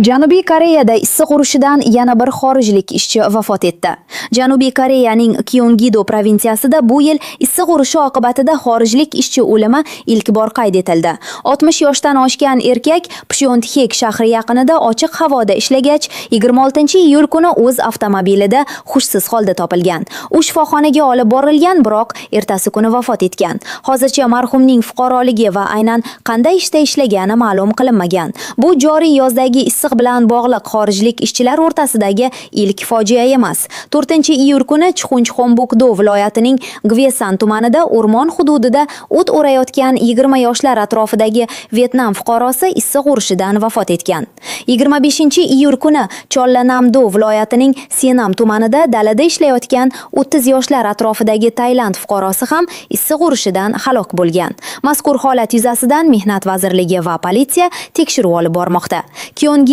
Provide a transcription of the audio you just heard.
Janubiy Koreyada issiq urishidan yana bir xorijlik ishchi vafot etdi. Janubiy Koreyaning Kyongido provinsiyasida bu yil issiq urishi oqibatida xorijlik ishchi o'limi ilk bor qayd etildi. 60 yoshdan oshgan erkak Pxyonthek shahri yaqinida ochiq havoda ishlagach, 26-iyul kuni o'z avtomobilida hushsiz holda topilgan. U shifoxonaga olib borilgan, biroq ertasi kuni vafot etgan. Hozircha marhumning fuqaroligi va aynan qanday ishda ishlagani ma'lum qilinmagan. Bu joriy yozdagi issiq bilan bog'liq xorijlik ishchilar o'rtasidagi ilk fojia emas. 4-iyul kuni Chxunchxombukdo viloyatining Gvesan tumanida o'rmon hududida o't o'rayotgan 20 yoshlar atrofidagi Vyetnam fuqarosi issiq urishidan vafot etgan. 25-iyul kuni Chollanamdo viloyatining Senam tumanida dalada ishlayotgan 30 yoshlar atrofidagi Tailand fuqarosi ham issiq urishidan halok bo'lgan. Mazkur holat yuzasidan Mehnat vazirligi va politsiya tekshiruv olib bormoqda.